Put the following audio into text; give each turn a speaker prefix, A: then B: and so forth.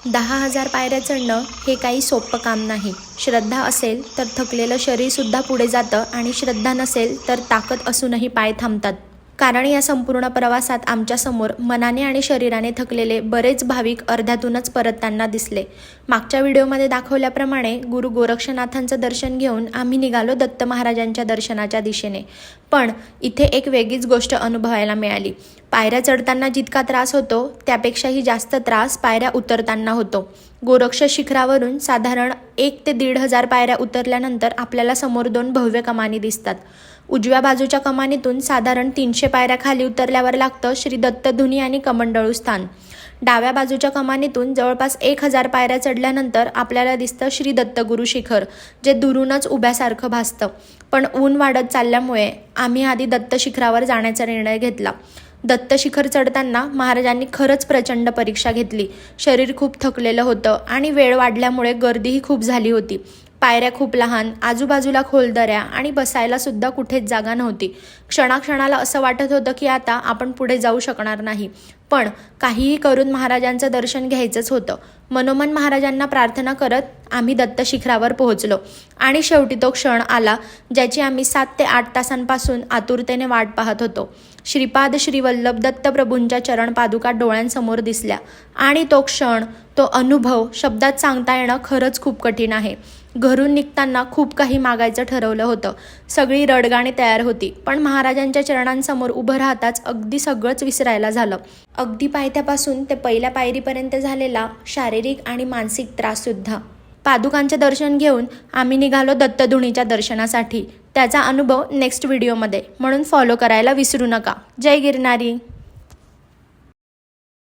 A: 10,000 पायऱ्या चढणं हे काही सोपं काम नाही. श्रद्धा असेल तर थकलेलं शरीरसुद्धा पुढे जातं आणि श्रद्धा नसेल तर ताकद असूनही पाय थांबतात. कारण या संपूर्ण प्रवासात आमच्यासमोर मनाने आणि शरीराने थकलेले बरेच भाविक अर्ध्यातूनच परतताना दिसले. मागच्या व्हिडिओमध्ये दाखवल्याप्रमाणे गुरु गोरक्षनाथांचं दर्शन घेऊन आम्ही निघालो दत्त महाराजांच्या दर्शनाच्या दिशेने. पण इथे एक वेगळीच गोष्ट अनुभवायला मिळाली. पायऱ्या चढताना जितका त्रास होतो त्यापेक्षाही जास्त त्रास पायऱ्या उतरताना होतो. गोरक्ष शिखरावरून साधारण 1 ते 1,500 पायऱ्या उतरल्यानंतर आपल्याला समोर 2 भव्य कमानी दिसतात. उजव्या बाजूच्या कमानीतून साधारण 300 पायऱ्या खाली उतरल्यावर लागतं श्री दत्तधुनी आणि कमंडळू स्थान. डाव्या बाजूच्या कमानीतून जवळपास 1,000 पायऱ्या चढल्यानंतर आपल्याला दिसतं श्री दत्तगुरू शिखर, जे दुरूनच उभ्यासारखं भासतं. पण ऊन वाढत चालल्यामुळे आम्ही आधी दत्त शिखरावर जाण्याचा निर्णय घेतला. दत्त शिखर चढताना महाराजांनी खरंच प्रचंड परीक्षा घेतली. शरीर खूप थकलेलं होतं आणि वेळ वाढल्यामुळे गर्दीही खूप झाली होती. पायऱ्या खूप लहान, आजूबाजूला खोल दऱ्या आणि बसायला सुद्धा कुठेच जागा नव्हती. क्षणाक्षणाला असं वाटत होतं की आता आपण पुढे जाऊ शकणार नाही. पण काहीही करून महाराजांचं दर्शन घ्यायचंच होतं. मनोमन महाराजांना प्रार्थना करत आम्ही दत्त शिखरावर पोहोचलो आणि शेवटी तो क्षण आला ज्याची आम्ही 7 ते 8 तासांपासून आतुरतेने वाट पाहत होतो. श्रीपाद श्रीवल्लभ दत्तप्रभूंच्या चरण पादुका डोळ्यांसमोर दिसल्या आणि तो क्षण, तो अनुभव शब्दात सांगता येणं खरंच खूप कठीण आहे. घरून निघताना खूप काही मागायचं ठरवलं होतं. सगळी रडगाणी तयार होती, पण महाराजांच्या चरणांसमोर उभं राहताच अगदी सगळंच विसरायला झालं. अगदी पायथ्यापासून ते पहिल्या पायरीपर्यंत झालेला शारीरिक आणि मानसिक त्राससुद्धा. पादुकांचे दर्शन घेऊन आम्ही निघालो दत्तधुनीच्या दर्शनासाठी. त्याचा अनुभव नेक्स्ट व्हिडिओमध्ये, म्हणून फॉलो करायला विसरू नका. जय गिरनारी.